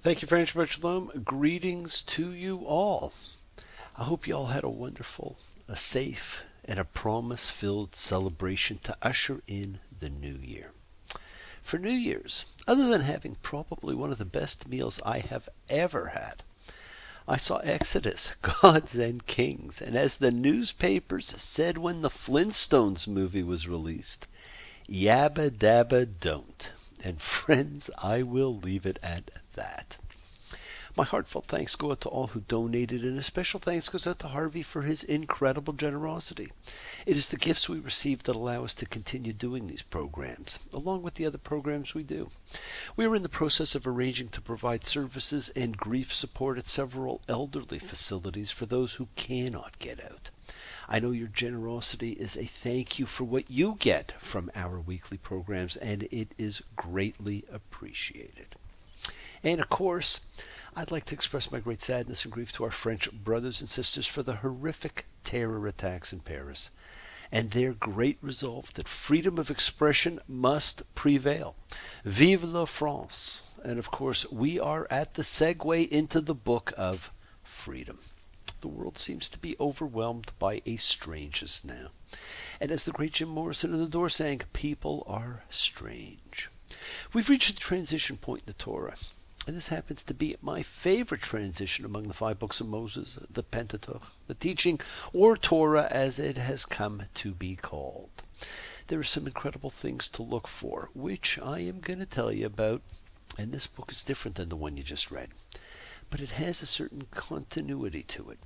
Thank you very much, Shalom. Greetings to you all. I hope you all had a wonderful, a safe, and a promise-filled celebration to usher in the new year. For New Year's, other than having probably one of the best meals I have ever had, I saw Exodus, Gods and Kings, and as the newspapers said when the Flintstones movie was released, yabba dabba don't. And friends, I will leave it at that. My heartfelt thanks go out to all who donated, and a special thanks goes out to Harvey for his incredible generosity. It is the gifts we receive that allow us to continue doing these programs, along with the other programs we do. We are in the process of arranging to provide services and grief support at several elderly facilities for those who cannot get out. I know your generosity is a thank you for what you get from our weekly programs, and it is greatly appreciated. And of course, I'd like to express my great sadness and grief to our French brothers and sisters for the horrific terror attacks in Paris and their great resolve that freedom of expression must prevail. Vive la France! And of course, we are at the segue into the book of freedom. The world seems to be overwhelmed by a strangeness now. And as the great Jim Morrison of The Door sang, people are strange. We've reached the transition point in the Torah. And this happens to be my favorite transition among the 5 books of Moses, the Pentateuch, the teaching, or Torah as it has come to be called. There are some incredible things to look for, which I am going to tell you about, and this book is different than the one you just read. But it has a certain continuity to it.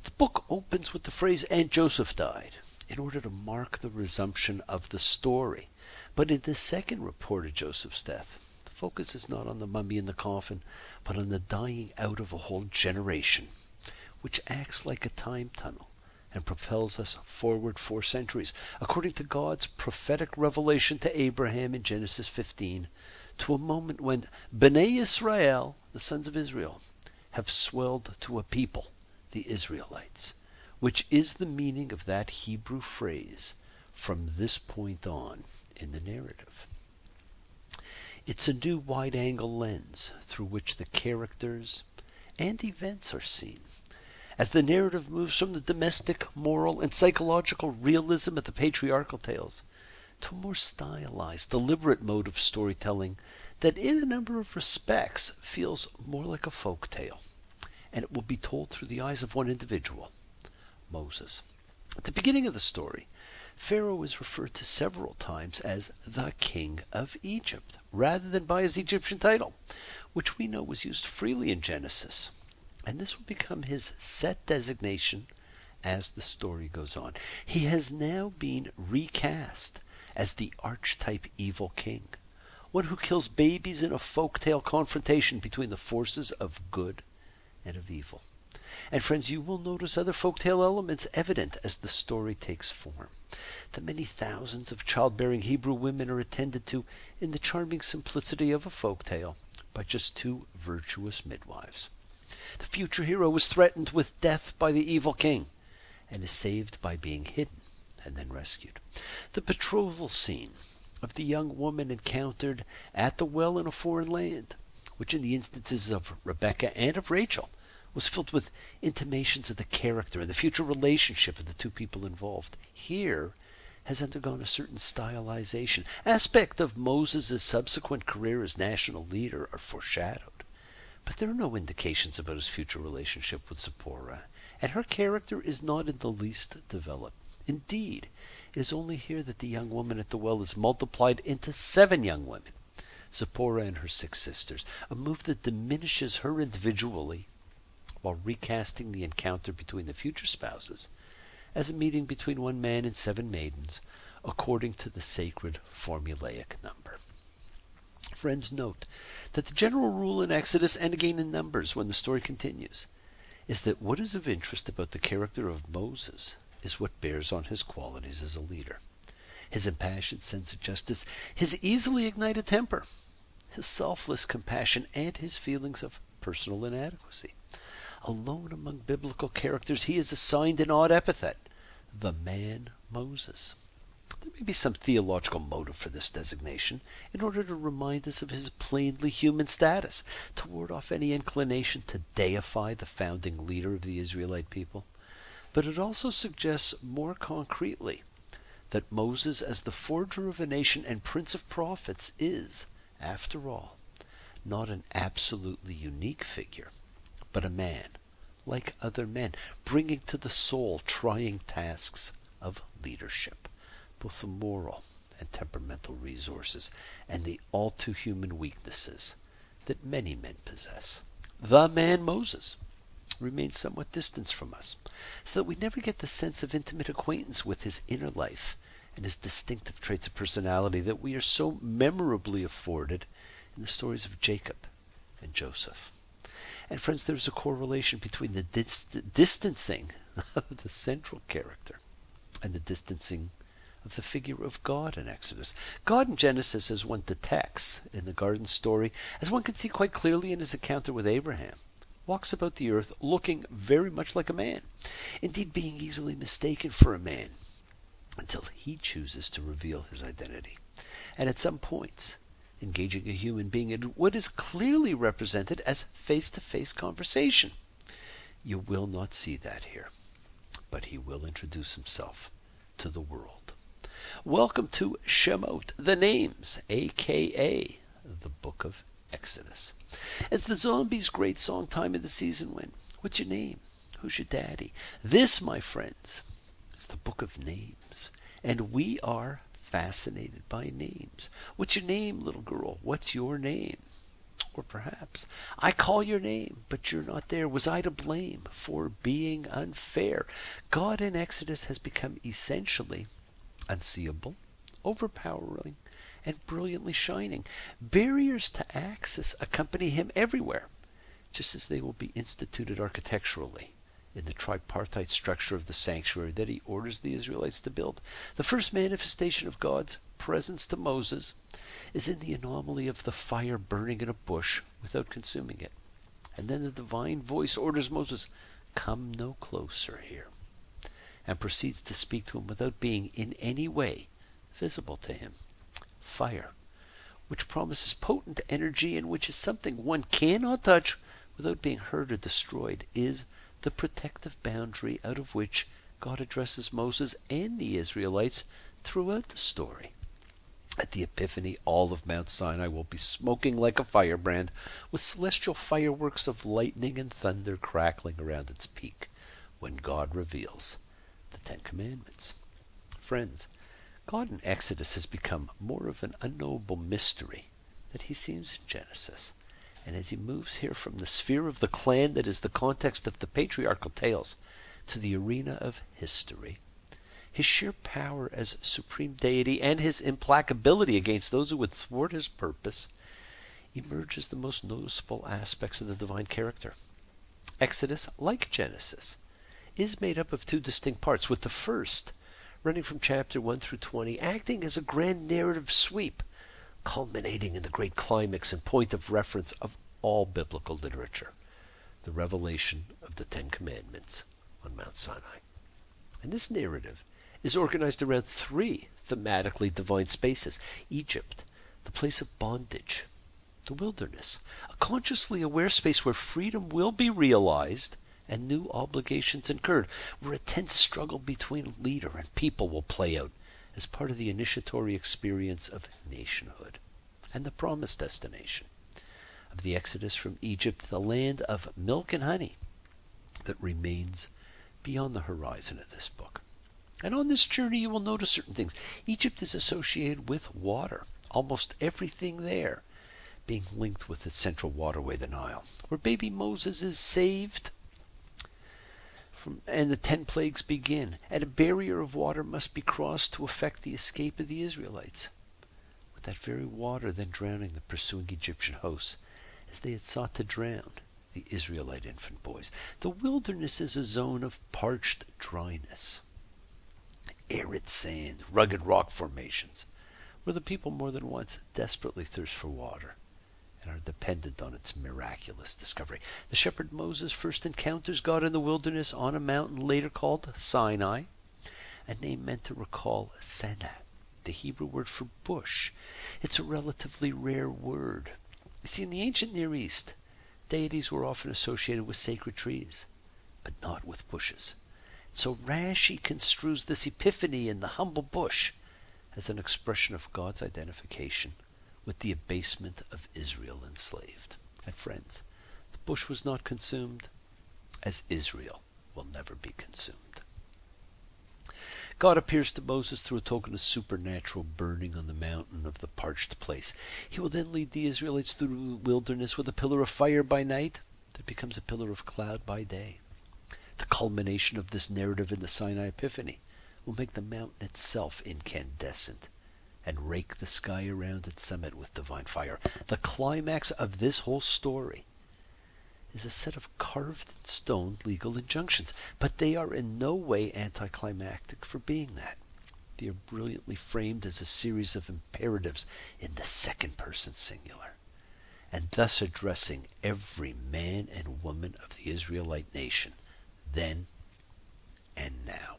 The book opens with the phrase, "And Joseph died," in order to mark the resumption of the story. But in the second report of Joseph's death, the focus is not on the mummy in the coffin, but on the dying out of a whole generation, which acts like a time tunnel and propels us forward 4 centuries, according to God's prophetic revelation to Abraham in Genesis 15, to a moment when Bnei Israel, the sons of Israel, have swelled to a people, the Israelites, which is the meaning of that Hebrew phrase from this point on in the narrative. It's a new wide-angle lens through which the characters and events are seen, as the narrative moves from the domestic, moral, and psychological realism of the patriarchal tales to a more stylized, deliberate mode of storytelling that in a number of respects feels more like a folk tale. And it will be told through the eyes of one individual, Moses. At the beginning of the story, Pharaoh is referred to several times as the king of Egypt, rather than by his Egyptian title, which we know was used freely in Genesis. And this will become his set designation as the story goes on. He has now been recast as the archetype evil king, one who kills babies in a folktale confrontation between the forces of good and of evil. And friends, you will notice other folktale elements evident as the story takes form. The many thousands of childbearing Hebrew women are attended to in the charming simplicity of a folktale by just 2 virtuous midwives. The future hero is threatened with death by the evil king and is saved by being hidden and then rescued. The betrothal scene of the young woman encountered at the well in a foreign land, which in the instances of Rebecca and of Rachel was filled with intimations of the character and the future relationship of the 2 people involved, here has undergone a certain stylization. Aspect of Moses' subsequent career as national leader are foreshadowed, but there are no indications about his future relationship with Zipporah, and her character is not in the least developed. Indeed, it is only here that the young woman at the well is multiplied into 7 young women, Zipporah and her 6 sisters, a move that diminishes her individually while recasting the encounter between the future spouses as a meeting between 1 man and 7 maidens, according to the sacred formulaic number. Friends, note that the general rule in Exodus, and again in Numbers when the story continues, is that what is of interest about the character of Moses is what bears on his qualities as a leader. His impassioned sense of justice, his easily ignited temper, his selfless compassion, and his feelings of personal inadequacy. Alone among biblical characters, he is assigned an odd epithet, the man Moses. There may be some theological motive for this designation, in order to remind us of his plainly human status, to ward off any inclination to deify the founding leader of the Israelite people. But it also suggests more concretely that Moses, as the forger of a nation and prince of prophets, is, after all, not an absolutely unique figure, but a man, like other men, bringing to the soul trying tasks of leadership, both the moral and temperamental resources, and the all-too-human weaknesses that many men possess. The man Moses remains somewhat distant from us, so that we never get the sense of intimate acquaintance with his inner life and his distinctive traits of personality that we are so memorably afforded in the stories of Jacob and Joseph. And friends, there's a correlation between the distancing of the central character and the distancing of the figure of God in Exodus. God in Genesis, as one detects in the garden story, as one can see quite clearly in his encounter with Abraham, walks about the earth looking very much like a man, indeed being easily mistaken for a man, until he chooses to reveal his identity, and at some points engaging a human being in what is clearly represented as face-to-face conversation. You will not see that here, but he will introduce himself to the world. Welcome to Shemot, the names, a.k.a. the book of Exodus. As the Zombies' great song Time of the Season went, what's your name? Who's your daddy? This, my friends, is the book of names, and we are fascinated by names. What's your name, little girl? What's your name? Or perhaps, I call your name, but you're not there. Was I to blame for being unfair? God in Exodus has become essentially unseeable, overpowering, and brilliantly shining. Barriers to access accompany him everywhere, just as they will be instituted architecturally in the tripartite structure of the sanctuary that he orders the Israelites to build. The first manifestation of God's presence to Moses is in the anomaly of the fire burning in a bush without consuming it. And then the divine voice orders Moses, "Come no closer here," and proceeds to speak to him without being in any way visible to him. Fire, which promises potent energy and which is something one cannot touch without being hurt or destroyed, is the protective boundary out of which God addresses Moses and the Israelites throughout the story. At the Epiphany, all of Mount Sinai will be smoking like a firebrand, with celestial fireworks of lightning and thunder crackling around its peak, when God reveals the Ten Commandments. Friends, God in Exodus has become more of an unknowable mystery than he seems in Genesis. And as he moves here from the sphere of the clan that is the context of the patriarchal tales to the arena of history, his sheer power as supreme deity and his implacability against those who would thwart his purpose emerge as the most noticeable aspects of the divine character. Exodus, like Genesis, is made up of two distinct parts, with the first, running from chapter 1 through 20, acting as a grand narrative sweep, culminating in the great climax and point of reference of all biblical literature, the revelation of the Ten Commandments on Mount Sinai. And this narrative is organized around three thematically divine spaces: Egypt, the place of bondage; the wilderness, a consciously aware space where freedom will be realized and new obligations incurred, where a tense struggle between leader and people will play out as part of the initiatory experience of nationhood; and the promised destination of the Exodus from Egypt, the land of milk and honey that remains beyond the horizon of this book. And on this journey you will notice certain things. Egypt is associated with water, almost everything there being linked with its central waterway, the Nile, where baby Moses is saved and the 10 plagues begin, and a barrier of water must be crossed to effect the escape of the Israelites, with that very water then drowning the pursuing Egyptian hosts as they had sought to drown the Israelite infant boys. The wilderness is a zone of parched dryness, arid sand, rugged rock formations, where the people more than once desperately thirst for water and are dependent on its miraculous discovery. The shepherd Moses first encounters God in the wilderness on a mountain later called Sinai, a name meant to recall Sana, the Hebrew word for bush. It's a relatively rare word. You see, in the ancient Near East, deities were often associated with sacred trees, but not with bushes. So Rashi construes this epiphany in the humble bush as an expression of God's identification with the abasement of Israel enslaved. And friends, the bush was not consumed, as Israel will never be consumed. God appears to Moses through a token of supernatural burning on the mountain of the parched place. He will then lead the Israelites through the wilderness with a pillar of fire by night that becomes a pillar of cloud by day. The culmination of this narrative in the Sinai Epiphany will make the mountain itself incandescent and rake the sky around its summit with divine fire. The climax of this whole story is a set of carved in stone legal injunctions, but they are in no way anticlimactic for being that. They are brilliantly framed as a series of imperatives in the second person singular, and thus addressing every man and woman of the Israelite nation, then and now.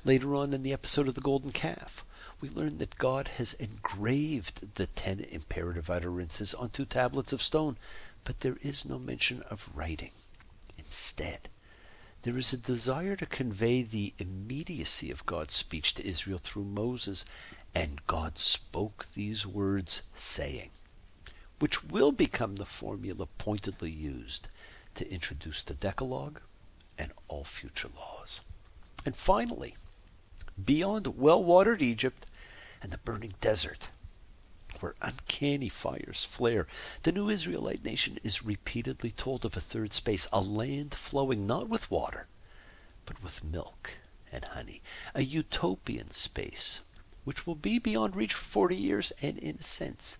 Later on in the episode of the Golden Calf, we learn that God has engraved the 10 imperative utterances on 2 tablets of stone, but there is no mention of writing. Instead, there is a desire to convey the immediacy of God's speech to Israel through Moses, and God spoke these words, saying, which will become the formula pointedly used to introduce the Decalogue and all future laws. And finally, beyond well-watered Egypt and the burning desert, where uncanny fires flare, the new Israelite nation is repeatedly told of a third space, a land flowing not with water, but with milk and honey, a utopian space, which will be beyond reach for 40 years and, in a sense,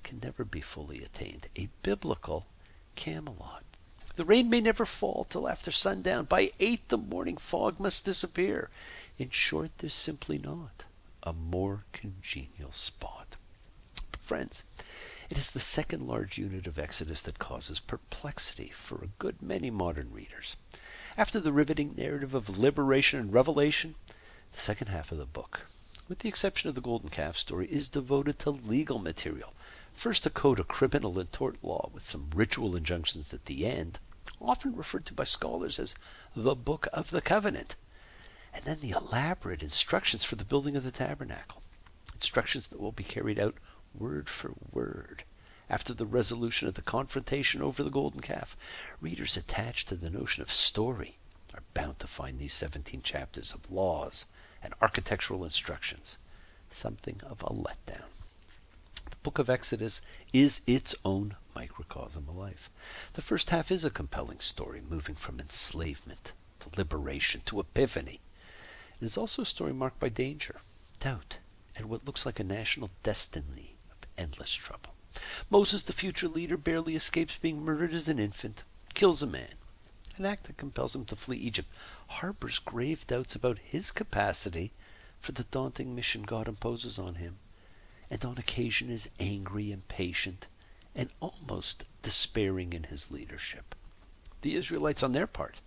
can never be fully attained, a biblical Camelot. The rain may never fall till after sundown. By 8 the morning fog must disappear. In short, there's simply not a more congenial spot. Friends, it is the second large unit of Exodus that causes perplexity for a good many modern readers. After the riveting narrative of liberation and revelation, the second half of the book, with the exception of the Golden Calf story, is devoted to legal material. First, a code of criminal and tort law with some ritual injunctions at the end, often referred to by scholars as the Book of the Covenant. And then the elaborate instructions for the building of the tabernacle, instructions that will be carried out word for word. After the resolution of the confrontation over the golden calf, readers attached to the notion of story are bound to find these 17 chapters of laws and architectural instructions something of a letdown. The book of Exodus is its own microcosm of life. The first half is a compelling story, moving from enslavement to liberation to epiphany. It is also a story marked by danger, doubt, and what looks like a national destiny of endless trouble. Moses, the future leader, barely escapes being murdered as an infant, kills a man, an act that compels him to flee Egypt, harbors grave doubts about his capacity for the daunting mission God imposes on him, and on occasion is angry, impatient, and almost despairing in his leadership. The Israelites, on their part,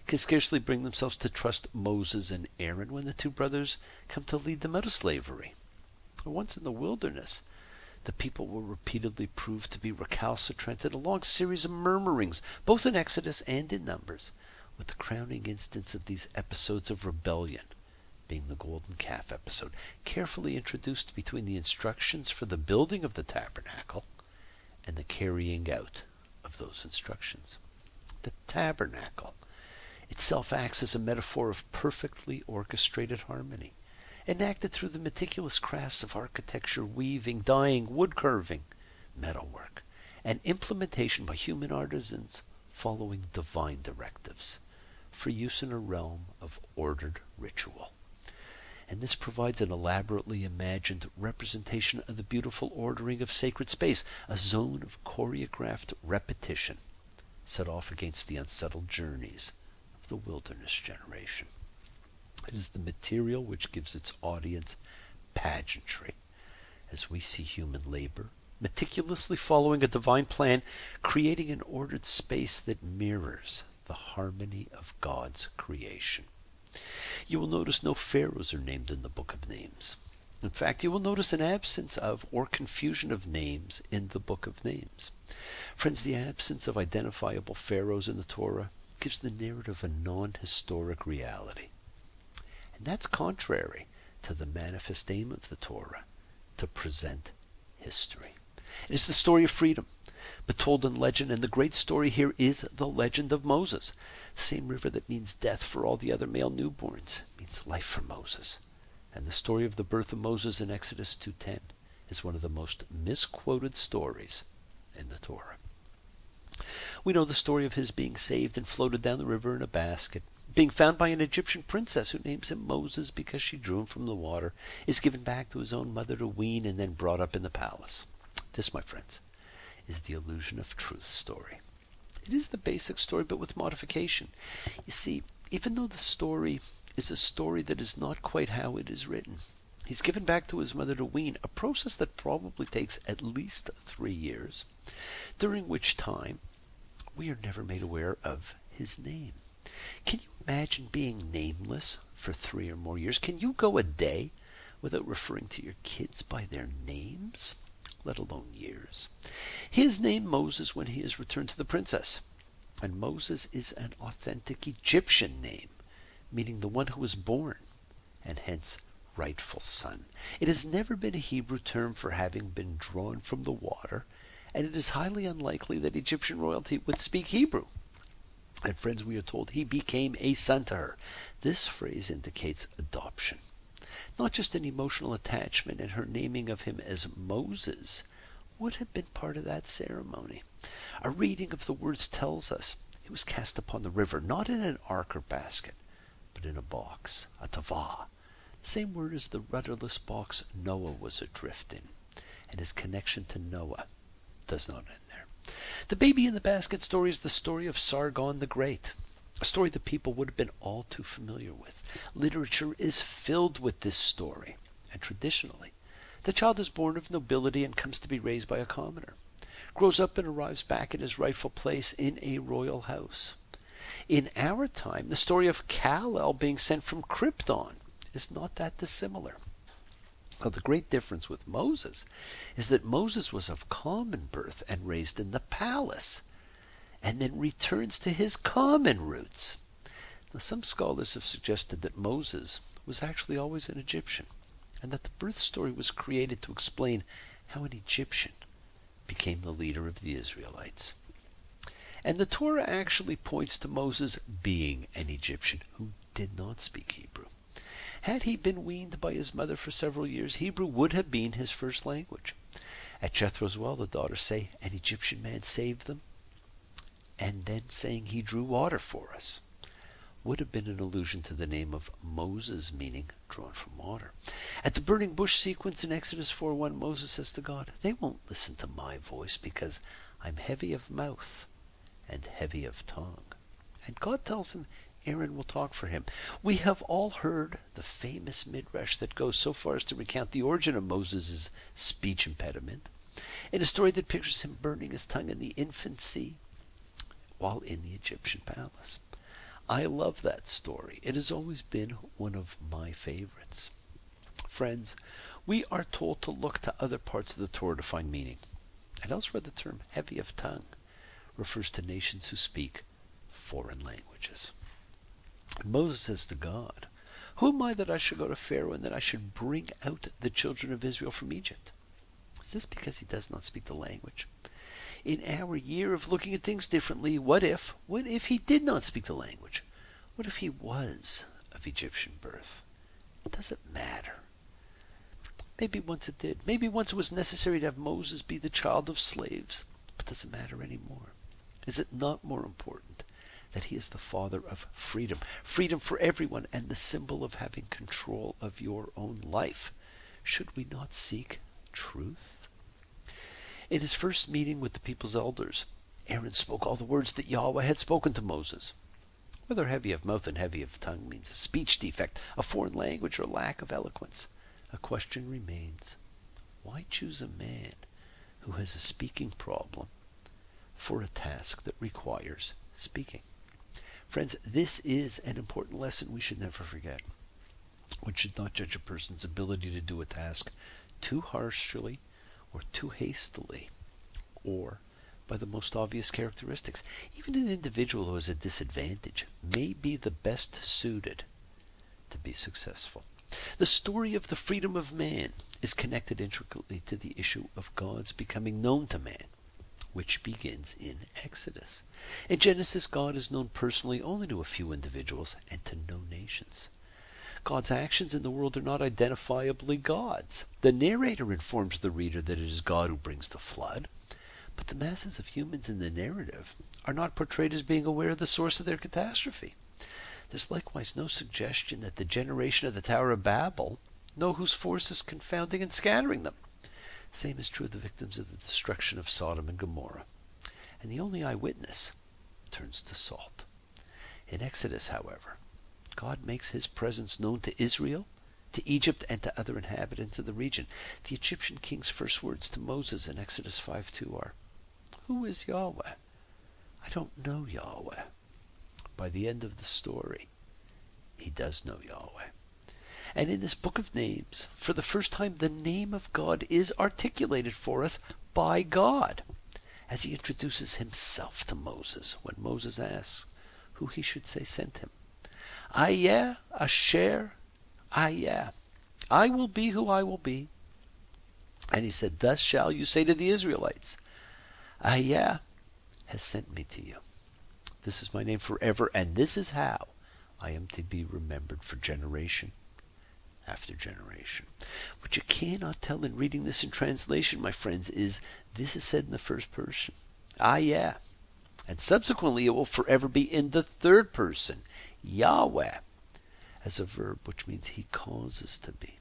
can scarcely bring themselves to trust Moses and Aaron when the 2 brothers come to lead them out of slavery. Once in the wilderness, the people will repeatedly prove to be recalcitrant in a long series of murmurings, both in Exodus and in Numbers, with the crowning instance of these episodes of rebellion being the golden calf episode, carefully introduced between the instructions for the building of the tabernacle and the carrying out of those instructions. The tabernacle itself acts as a metaphor of perfectly orchestrated harmony, enacted through the meticulous crafts of architecture, weaving, dyeing, wood carving, metalwork, and implementation by human artisans following divine directives for use in a realm of ordered ritual. And this provides an elaborately imagined representation of the beautiful ordering of sacred space, a zone of choreographed repetition set off against the unsettled journeys of the wilderness generation. It is the material which gives its audience pageantry, as we see human labor, meticulously following a divine plan, creating an ordered space that mirrors the harmony of God's creation. You will notice no pharaohs are named in the book of names. In fact, you will notice an absence of or confusion of names in the book of names. Friends, the absence of identifiable pharaohs in the Torah gives the narrative a non-historic reality. And that's contrary to the manifest aim of the Torah, to present history. It is the story of freedom, but told in legend, and the great story here is the legend of Moses. The same river that means death for all the other male newborns means life for Moses. And the story of the birth of Moses in Exodus 2:10 is one of the most misquoted stories in the Torah. We know the story of his being saved and floated down the river in a basket, being found by an Egyptian princess who names him Moses because she drew him from the water, is given back to his own mother to wean, and then brought up in the palace. This, my friends, is the illusion of truth story. It is the basic story, but with modification. You see, even though the story is a story that is not quite how it is written, he's given back to his mother to wean, a process that probably takes at least 3 years, during which time we are never made aware of his name. Can you imagine being nameless for 3 or more years? Can you go a day without referring to your kids by their names, let alone years? His name Moses when he is returned to the princess. And Moses is an authentic Egyptian name, meaning the one who was born, and hence rightful son. It has never been a Hebrew term for having been drawn from the water, and it is highly unlikely that Egyptian royalty would speak Hebrew. And friends, we are told he became a son to her. This phrase indicates adoption, not just an emotional attachment, and her naming of him as Moses would have been part of that ceremony. A reading of the words tells us he was cast upon the river, not in an ark or basket, but in a box, a tavah, the same word as the rudderless box Noah was adrift in, and his connection to Noah does not end there. The baby in the basket story is the story of Sargon the Great, a story that people would have been all too familiar with. Literature is filled with this story, and traditionally, the child is born of nobility and comes to be raised by a commoner, grows up and arrives back in his rightful place in a royal house. In our time, the story of Kal-El being sent from Krypton is not that dissimilar. Now, the great difference with Moses is that Moses was of common birth and raised in the palace, and then returns to his common roots. Now, some scholars have suggested that Moses was actually always an Egyptian, and that the birth story was created to explain how an Egyptian became the leader of the Israelites. And the Torah actually points to Moses being an Egyptian who did not speak Hebrew. Had he been weaned by his mother for several years, Hebrew would have been his first language. At Jethro's well, the daughters say, an Egyptian man saved them, and then saying he drew water for us would have been an allusion to the name of Moses, meaning drawn from water. At the burning bush sequence in Exodus 4:1, Moses says to God, they won't listen to my voice because I'm heavy of mouth and heavy of tongue. And God tells him Aaron will talk for him. We have all heard the famous midrash that goes so far as to recount the origin of Moses' speech impediment in a story that pictures him burning his tongue in the infancy while in the Egyptian palace. I love that story. It has always been one of my favorites. Friends, we are told to look to other parts of the Torah to find meaning. And elsewhere the term heavy of tongue refers to nations who speak foreign languages. And Moses says to God, who am I that I should go to Pharaoh and that I should bring out the children of Israel from Egypt? Is this because he does not speak the language? In our year of looking at things differently, what if he did not speak the language? What if he was of Egyptian birth? Does it matter? Maybe once it did. Maybe once it was necessary to have Moses be the child of slaves. But does it matter anymore? Is it not more important that he is the father of freedom? Freedom for everyone and the symbol of having control of your own life. Should we not seek truth? In his first meeting with the people's elders, Aaron spoke all the words that Yahweh had spoken to Moses. Whether heavy of mouth and heavy of tongue means a speech defect, a foreign language, or lack of eloquence, a question remains. Why choose a man who has a speaking problem for a task that requires speaking? Friends, this is an important lesson we should never forget. We should not judge a person's ability to do a task too harshly or too hastily, or by the most obvious characteristics. Even an individual who has a disadvantage may be the best suited to be successful. The story of the freedom of man is connected intricately to the issue of God's becoming known to man, which begins in Exodus. In Genesis, God is known personally only to a few individuals and to no nations. God's actions in the world are not identifiably God's. The narrator informs the reader that it is God who brings the flood, but the masses of humans in the narrative are not portrayed as being aware of the source of their catastrophe. There's likewise no suggestion that the generation of the Tower of Babel know whose force is confounding and scattering them. Same is true of the victims of the destruction of Sodom and Gomorrah. And the only eyewitness turns to salt. In Exodus, however, God makes his presence known to Israel, to Egypt, and to other inhabitants of the region. The Egyptian king's first words to Moses in Exodus 5:2 are, "Who is Yahweh? I don't know Yahweh." By the end of the story, he does know Yahweh. And in this book of names, for the first time, the name of God is articulated for us by God, as he introduces himself to Moses when Moses asks who he should say sent him. Ayeh Asher Ayeh. I will be who I will be. And he said, thus shall you say to the Israelites, Ayeh has sent me to you. This is my name forever, and this is how I am to be remembered for generation after generation. What you cannot tell in reading this in translation, my friends, is this is said in the first person. Ayeh. And subsequently it will forever be in the third person, Yahweh, as a verb, which means he causes to be.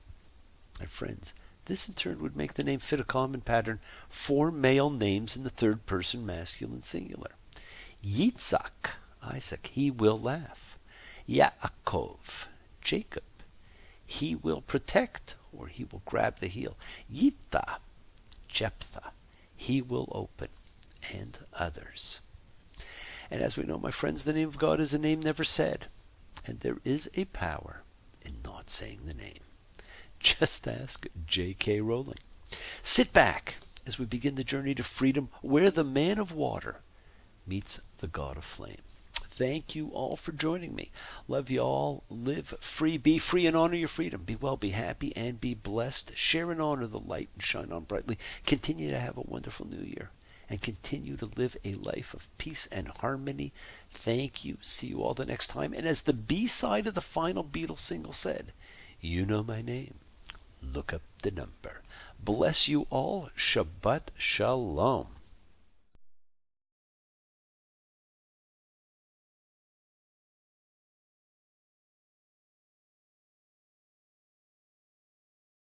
And friends, this in turn would make the name fit a common pattern for male names in the third person masculine singular. Yitzhak, Isaac, he will laugh. Yaakov, Jacob, he will protect, or he will grab the heel. Yiptah, Jephthah, he will open, and others. And as we know, my friends, the name of God is a name never said, and there is a power in not saying the name. Just ask J.K. Rowling. Sit back as we begin the journey to freedom, where the man of water meets the God of flame. Thank you all for joining me. Love you all. Live free, be free, and honor your freedom. Be well, be happy, and be blessed. Share and honor the light and shine on brightly. Continue to have a wonderful new year, and continue to live a life of peace and harmony. Thank you. See you all the next time. And as the B-side of the final Beatles single said, you know my name. Look up the number. Bless you all. Shabbat Shalom.